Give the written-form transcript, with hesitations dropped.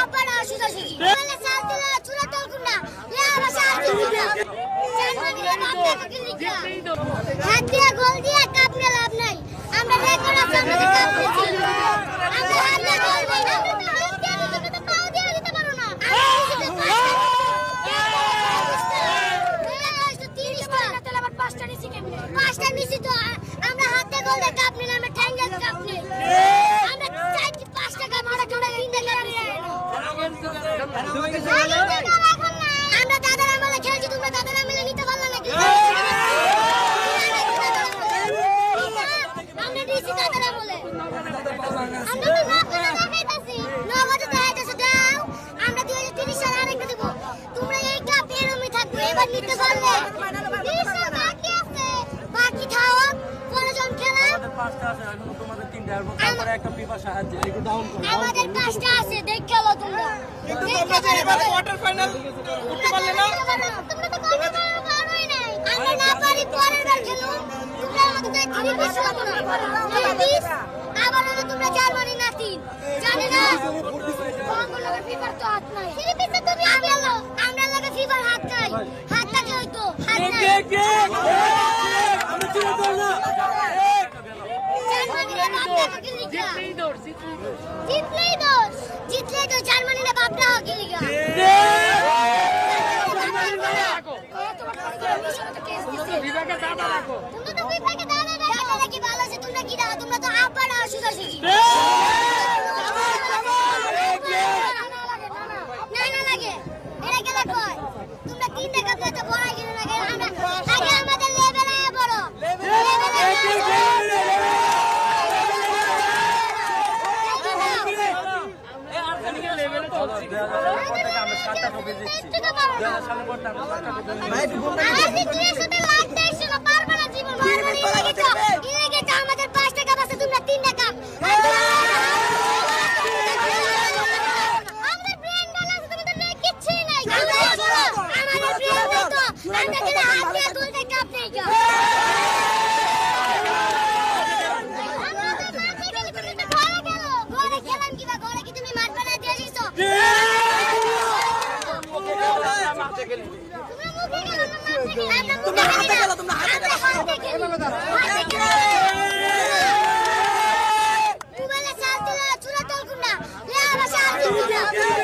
আপাড়া সুজাসুজি বলে সাল দিলা চুরা তলকুনা লে আবাসা আর্জেন্টিনা জার্মানির বাপকে লিখা হাত দিয়ে গোল দিয়ে কাপ নিয়ে লাভ নাই আমরা রেকর্ড আছে আমাদের কাপ নিয়েছি আমরা হাত দিয়ে গোল দেই না আমরা তো হাত দিয়ে তুমি তো পাও দিয়ে দিতে পারো না পাঁচটা নিছি তো আমরা হাত দিয়ে গোল দিয়ে কাপ নিলাম আমরা ট্যাঙ্গেল কাপ নিই আমরা চাইছি 5 টাকা মারা করে কিনতে গেলাম আমরা দাদার আমলে খেলছি তোমরা দাদার আমলে নিতে পারলা নাকি আমরা দিছি দাদার আমলে আমরা তো না করে দেখাইতাছি নগদে দেখাইতাছি দাও আমরা 2030 সালে আরেকটা দেব তোমরা এই কাপ এরমই থাকবে এবার নিতে পারবে বাকি আছে বাকি খাও পরেজন খেলা আমাদের পাঁচটা আছে এখন তোমাদের তিনটা আর তারপরে একটা ফিফা সাহায্য একটু ডাউন করো আমাদের পাঁচটা আছে দেখ খেলো তোমরা কিন্তু তোমরা যে এবারে কোয়ার্টার ফাইনাল উঠতে পারলে না তোমরা তো কোয়ার্টার ফাইনাল পারোই নাই আমরা না পারি পরের বার খেলো তোমরা আমাদের তো থ্রি পিস পাবো না আবার হলো তোমরা জার্মানি না তিন জানি না বাংলাদেশের ফিফার তো হাত নাই থ্রি পিসে তুমি আমি এলো আমরা লাগে ফিফার হাত নাই হাত থাকলে হইতো হাত নাই আমরা চিনে তো না জার্মানির বাপকে লিখা জিতলেই তো জার্মানির বাপটা হকি লিগা তোমরা তো আপাড়া সুজাসুজি না লাগে এটা গেলে কয় তোমরা তিন টাকা তো বড় গেলে না আগে আমাদের লেভেল আয় বড় লেভেলে চলছি আমরা 7টা কপি দিচ্ছি 2000 সালে পড়তে আমরা 7টা কপি ভাই একটু বলতে আরে তুই সাথে লাইক দিছ না পারবে না জীবন ইলেগে তো আমাদের 5 টাকা বাসে তোমরা 3 টাকা আমাদের ব্রেন ব্যালেন্স তুমি তো নেই কিছুই নাই আমাদের ব্রেন তো আমরা গেলে হাত দিয়ে তুলতে কাপ নেই গো ঘরে খেলাম কিবা ঘরে কি তুমি মাঠ বানা দিয়ে দিছো তোমরা হাতে গেলো তোমরা হাতে গেলো মোবাইলে চাল দিলা চুরা তলকুনা লে আবাসা আর্জেন্টিনা